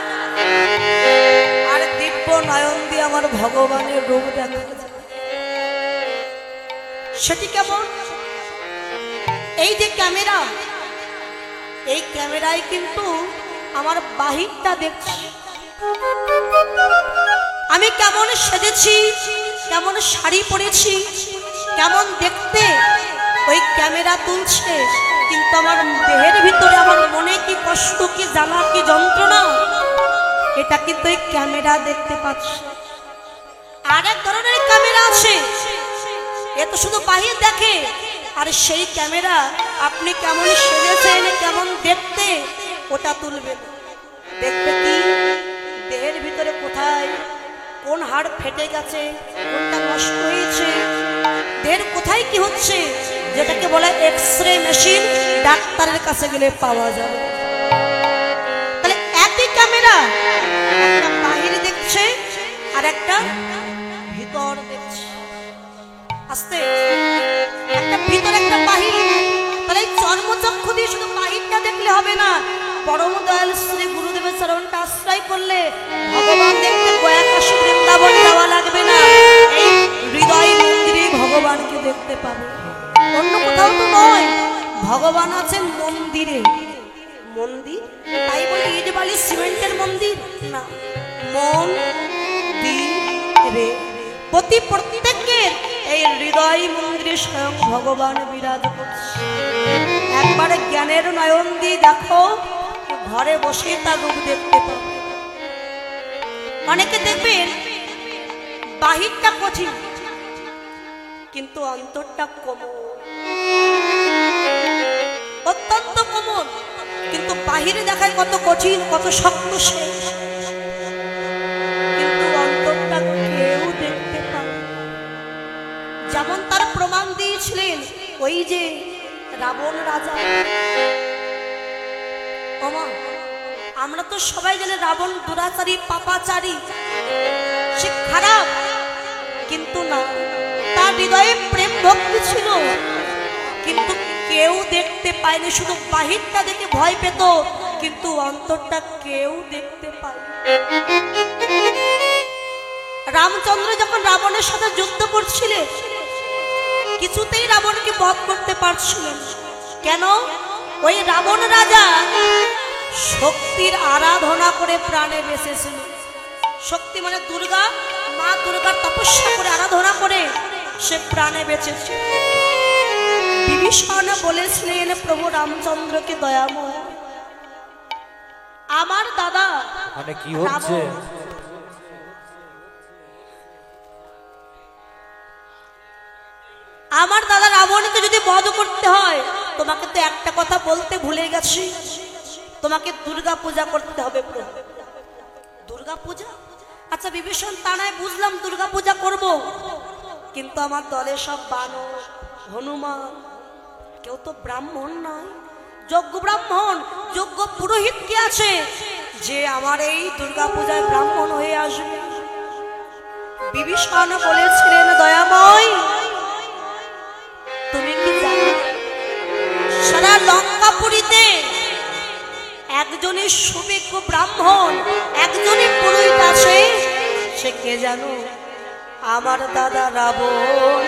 আর দিব্য নয়ন দিয়ে আমার ভগবানের রূপ দেখা যায়। সেটি কেমন? এই যে ক্যামেরা, এই ক্যামেরায় কিন্তু আমার বাহিরটা দেখছি, আমি কেমন সেজেছি, কেমন শাড়ি পরেছি, কেমন দেখতে ওই ক্যামেরা তুলছে, কিন্তু আমার দেহের ভিতরে আমার মনে কি কষ্ট, কি জ্বালা, কি যন্ত্রণা, এটা কিন্তু এই ক্যামেরা দেখতে পাচ্ছে। আর এক ধরনের ক্যামেরা আছে, এ তো শুধু বাহির দেখে, আর সেই ক্যামেরা আপনি কেমন সেজেছেন, কেমন দেখতে, ওটা তুলবে, দেখবে কি দেহের ভিতরে কোথায় কোন হাড় ফেটে গেছে, কোনটা নষ্ট হয়েছে, দেহের কোথায় কি হচ্ছে, যেটাকে বলে এক্সরে মেশিন, ডাক্তারের কাছে গেলে পাওয়া যাবে। তাহলে একই ক্যামেরা, একটা বাহির দেখছে আর একটা ভিতর দেখছে। আস্তে একটা ভিতর একটা বাহির। তাহলে এই চর্মচক্ষু দিয়ে শুধু বাহিরটা দেখলে হবে না, পরম দয়াল শ্রী গুরুদেবের চরণটা আশ্রয় করলে ভগবান দেখতে গয়া কাশী বৃন্দাবন যাওয়া লাগবে না, এই হৃদয় মন্দিরে ভগবানকে দেখতে পাবে, অন্য কোথাও তো নয়। ভগবান আছেন মন্দিরে। মন্দির তাই বলে ইট বালি সিমেন্টের মন্দির না, মন্দিরে প্রত্যেকের এই হৃদয় মন্দিরে স্বয়ং ভগবান বিরাজ করছে। একবারে জ্ঞানের নয়ন দিয়ে দেখো, ঘরে বসে তার রূপ দেখতে পাবে। অনেকে দেখবেন বাহিরটা কঠিন, কিন্তু অন্তরটা কোমল, অত্যন্ত কোমল, কিন্তু বাহিরে দেখায় কত কঠিন, কত শক্ত সে, কিন্তু অন্তরটা কেউ দেখতে পাবে। যেমন তার প্রমাণ দিয়েছিলেন ওই যে রাবণ রাজা। আমরা তো সবাই জানি রাবণ দুরাচারী, পাপাচারী, সে খারাপ, কিন্তু না, তার হৃদয়ে প্রেম ভক্তি ছিল, কিন্তু কেউ দেখতে পায়নি। শুধু বাহিরটা দেখে ভয় পেত, কিন্তু অন্তরটা কেউ দেখতে পায়। রামচন্দ্র যখন রাবণের সাথে যুদ্ধ করছিলেন, কিছুতেই রাবণকে বধ করতে পারছিলেন। কেন? ওই রাবণ রাজা শক্তির আরাধনা করে প্রাণে বেঁচেছিল। শক্তি মানে দুর্গা, মা দুর্গার তপস্যা করে আরাধনা করে সে প্রাণে বেঁচেছে। বিভীষণ বলেছিলেন প্রভু রামচন্দ্রকে, দয়াময় আমার দাদা মানে কি হচ্ছে? আমার দাদা রাবণকে যদি বধ করতে হয়, তোমাকে তো একটা কথা বলতে ভুলে গেছি, তোমাকে দুর্গা পূজা করতে হবে। দুর্গা পূজা? আচ্ছা বিভীষণ, তা নয় বুঝলাম, দুর্গা পূজা করব, কিন্তু আমার দলে সব বানর, হনুমান, কেউ তো ব্রাহ্মণ নয়, যোগ্য ব্রাহ্মণ, যোগ্য পুরোহিত কে আছে যে আমার এই দুর্গা পূজায় ব্রাহ্মণ হয়ে আসবে? বিভীষণ বলেছিলেন, দয়াময় তুমি কি জানো সারা লঙ্কাপুরীতে একজনই সুবিজ্ঞ ব্রাহ্মণ, একজনই পুরোহিত আছে, সে কে জানো? আমার দাদা রাবণ।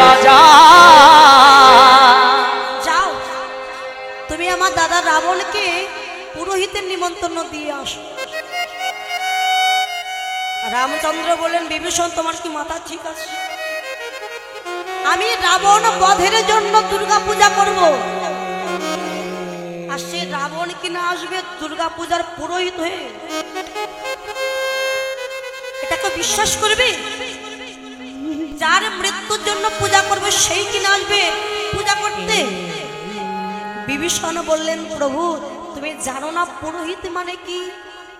রাজা, যাও তুমি আমার দাদা রাবণকে পুরোহিতের নিমন্ত্রণ দিয়ে আসো। রামচন্দ্র বলেন, বিভীষণ তোমার কি মাথা ঠিক আছে? আমি রাবণ বধের জন্য দুর্গা পূজা করব, আর সে রাবণ কিনা আসবে দুর্গা পূজার পুরোহিত হয়ে? এটাকে বিশ্বাস করবে? যার মৃত্যুর জন্য পূজা করবে সেই কিনা আসবে পূজা করতে? বিভীষণ বললেন, প্রভু তুমি জানো না পুরোহিত মানে কি?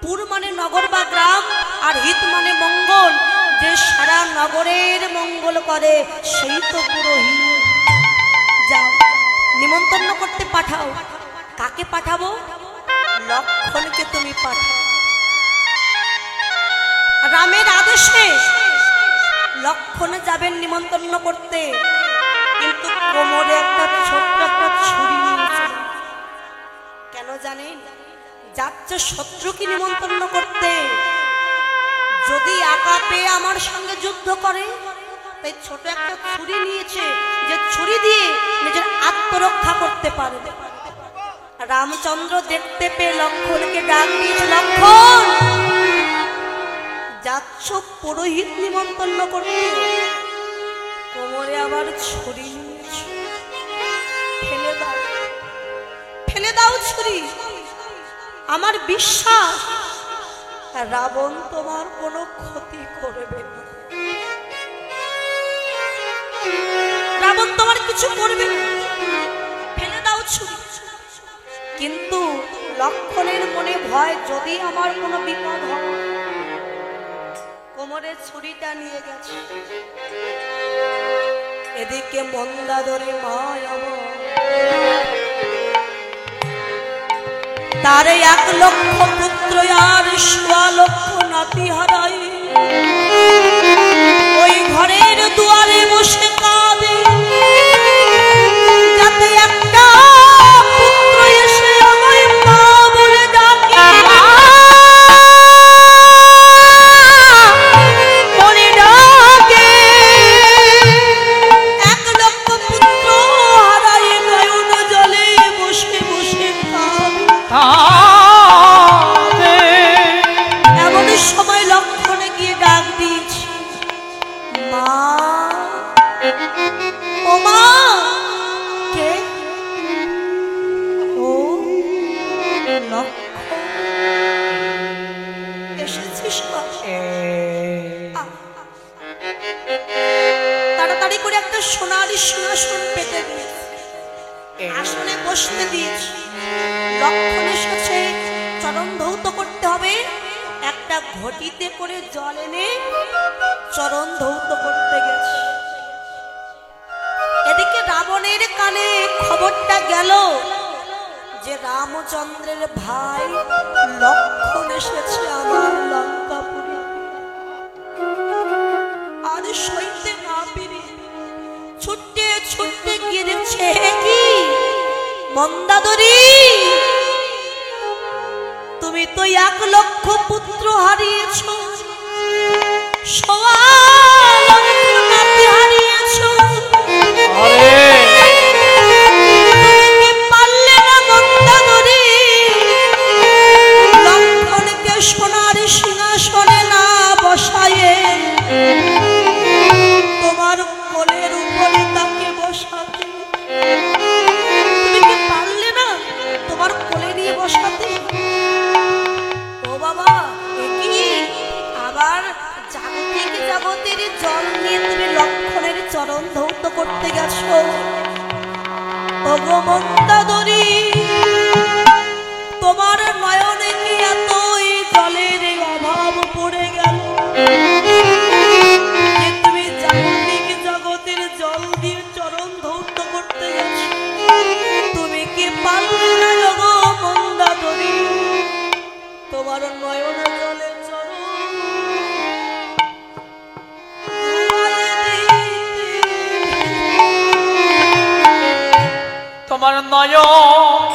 পুর মানে নগর বা গ্রাম, আর হিত মানে মঙ্গল, যে সারা নগরের মঙ্গল করে সেই তো পুরোহিত। যাও নিমন্ত্রণ পাঠাও। কাকে পাঠাবো? লক্ষণকে তুমি পাঠাও। রামের আদেশে লক্ষণ যাবেন নিমন্ত্রণ করতে, কিন্তু কোমরে একটা ছোট্ট একটা ছুরি নিয়েছে। কেন জানেন? যাচ্ছে শত্রুকে নিমন্ত্রণ করতে, যদি একা পেয়ে আমার সঙ্গে যুদ্ধ করে, তাই ছোট একটা ছুরি নিয়েছে, যে ছুরি দিয়ে নিজের আত্মরক্ষা করতে পারবে। রামচন্দ্র দেখতে পেয়ে লক্ষণকে ডাক দিয়েছে, লক্ষণ যাচ্ছ পুরোহিত নিমন্ত্রণ করতে, কোমরে আবার ছুরি নিয়েছে, ফেলে দাও, ফেলে দাও ছুরি। আমার বিশ্বাস রাবণ তোমার কোনো ক্ষতি করবে না, রাবণ তোমার কিছু করবে না, ফেলে দাও ছুরি। কিন্তু লক্ষণের মনে ভয়, যদি আমার কোনো বিপদ হয়। কোমরের ছুরিটা নিয়ে গেছে। এদিকে মন্দাদরে মায় তারে 1 লক্ষ পুত্র আর 1.25 লক্ষ নাতি হারাই, ওই ঘরের দুয়ারে বসে কাঁদে, যাতে একটা পুত্র এসে আমায় মা বলে ডাকে, বলে ডাকে। 1 লক্ষ পুত্র হারাই নয়ন জলে বসে বসে কাঁদে। এমন সময় লক্ষণে গিয়ে ডাক দিয়েছি, মা, ও মা। কে? ও লক্ষণ, এসেছিস? তাড়াতাড়ি করে একটা সোনালি সিংহাসন পেতে দিয়েছি, আসনে বসতে দিয়েছি। লক্ষণ এসেছে, চরণ ধৌত করতে হবে। একটা ঘটিতে করে জল এনে চরণ ধৌত করতে গেছে। এদিকে রাবণের কানে খবরটা গেল যে রামচন্দ্রের ভাই লক্ষণ এসেছে আমার লঙ্কাপুরে। আর সইতে না পেরে ছুটতে ছুটতে গিয়ে দেখছে, কি মন্দাদরি, তুমি তো 1 লক্ষ পুত্র হারিয়েছ, 1.25 লক্ষ নাতি হারিয়েছ। তুমি পারলে না মন্দাদরি লক্ষণকে সোনার সিংহাসনে না বসায়ে তোমার কোলের উপরে তাকে বসাতে? তুমি কি পারলে না তোমার কোলে নিয়ে বসাতে? ও বাবা, কি আবার জাগতিক জগতের জল নিয়ে তুমি লক্ষণের চরণ ধৌত করতে গেছো? ওগো মন্দাদরি, তোমার নয়নে কি এত এই জলের অভাব পড়ে গেল যে তুমি জাগতিক জগতের জল দিয়ে চরণ ধৌত করতে গেছো? তুমি কি পারলে না ওগো মন্দাদরি তোমার নয়ন জলে চরণ তোমার নয়ন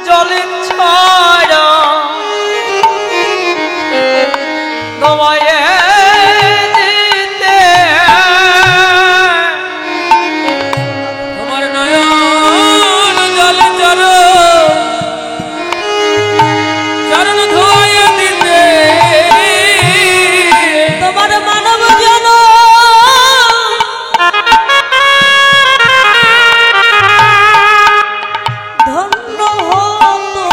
জলে ছাড়া তোমায় দিতে, তোমার নয়ন জলে চরণ ধোয়ে দিতে, তোমার মানব জন ধন্য হতো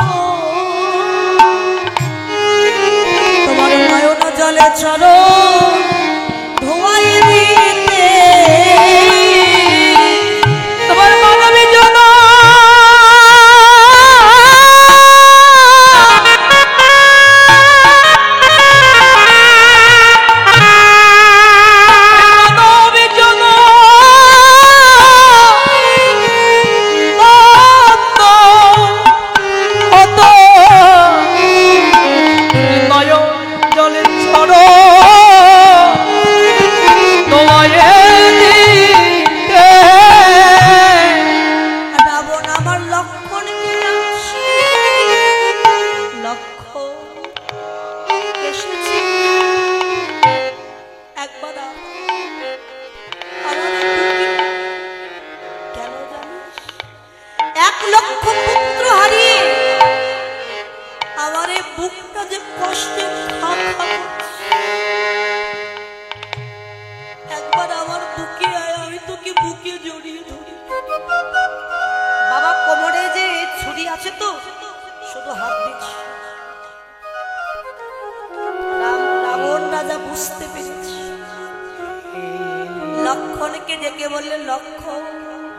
লক্ষ পুত্র হারিয়ে আমার এই বুকটা যে কষ্টে খা খা করছে। একবার আমার বুকে আয়, আমি তোকে বুকে জড়িয়ে ধরি। বাবা কোমরে যে ছুরি আছে তো, শুধু হাত দিচ্ছি। রাবণ রাজা বুঝতে পেরেছে, লক্ষণকে ডেকে বললেন, লক্ষণ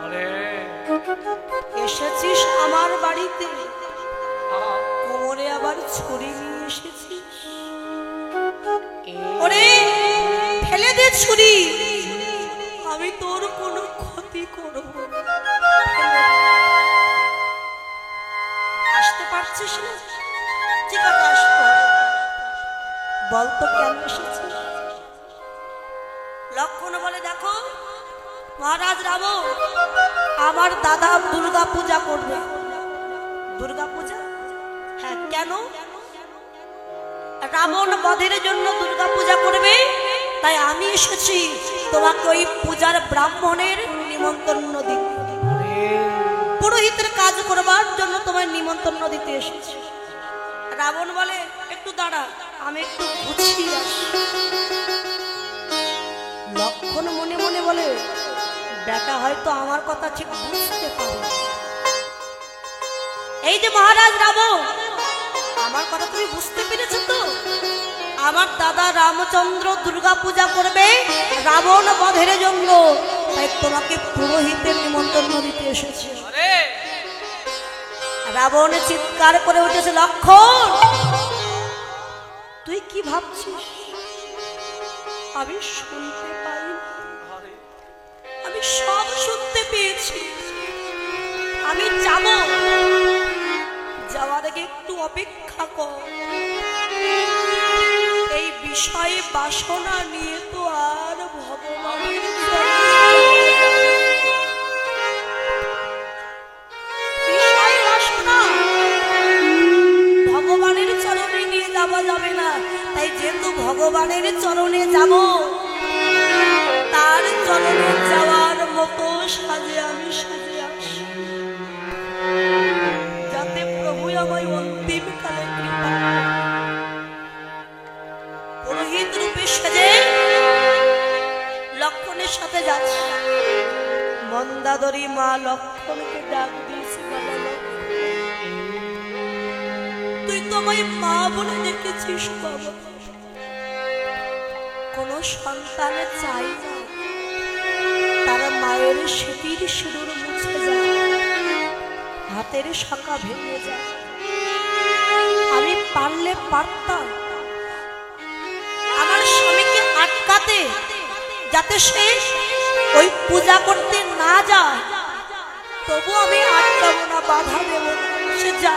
আরে এসেছিস আমার বাড়িতে, কোমরে আবার ছুরি নিয়ে এসেছিস। ওরে ফেলে দে ছুরি, আমি তোর কোনো ক্ষতি করব না। আসতে পারছিস না? ঠিক আছে, আসতে হবে। বলতো কেন এসেছিস? লক্ষণ বলে, দেখো মহারাজ রাবণ আমার দাদা দুর্গা পূজা করবে। দুর্গা পূজা? হ্যাঁ, কেন? রাবণ বধের জন্য দুর্গা পূজা করবে, তাই আমি এসেছি তোমাকে ওই পূজার ব্রাহ্মণের নিমন্ত্রণ দিতে, পুরোহিতের কাজ করবার জন্য তোমায় নিমন্ত্রণ দিতে এসেছি। রাবণ বলে, একটু দাঁড়া, আমি একটু গুছিয়ে আসি। লক্ষণ মনে মনে বলে, বেটা হয়তো আমার কথা ঠিক বুঝতে পারে। এই যে মহারাজ রাবণ, আমার কথা তুমি বুঝতে পেরেছো তো? আমার দাদা রামচন্দ্র দুর্গা পূজা করবে রাবণ বধের জন্য, তাই তোমাকে পুরোহিতের নিমন্ত্রণ দিতে এসেছে। রাবণ চিৎকার করে উঠেছে, লক্ষণ তুই কি ভাবছিস? আমি শুনতে পাই, আমি সব শুনতে পেয়েছি। আমি যাব, যাওয়ার আগে একটু অপেক্ষা কর। এই বিষয়ে বাসনা নিয়ে তো আর ভগবানের বিষয় বাসনা ভগবানের চরণে নিয়ে যাওয়া যাবে না। তাই যেহেতু ভগবানের চরণে যাব, তার চরণে যাওয়ার মতো সাজে আমি সাজে আসি, যাতে প্রভু আমায় অন্তিম কালে কৃপা করেন। পুরোহিত রূপে সেজে লক্ষণের সাথে যাচ্ছে। মন্দাদরী মা লক্ষণকে ডাক দিয়েছে, বাবা লক্ষণ, তুই তো আমায় মা বলে ডেকেছিস বাবা। কোন সন্তান চাই না তার মায়ের স্মৃতির সিঁদুর মুছে যায়, হাতের শাখা ভেঙে যায়। আমি পারলে পারতাম আমার স্বামীকে আটকাতে, যাতে সে ওই পূজা করতে না যায়, তবু আমি আটকাবো না, বাধা দেবো না, সে যা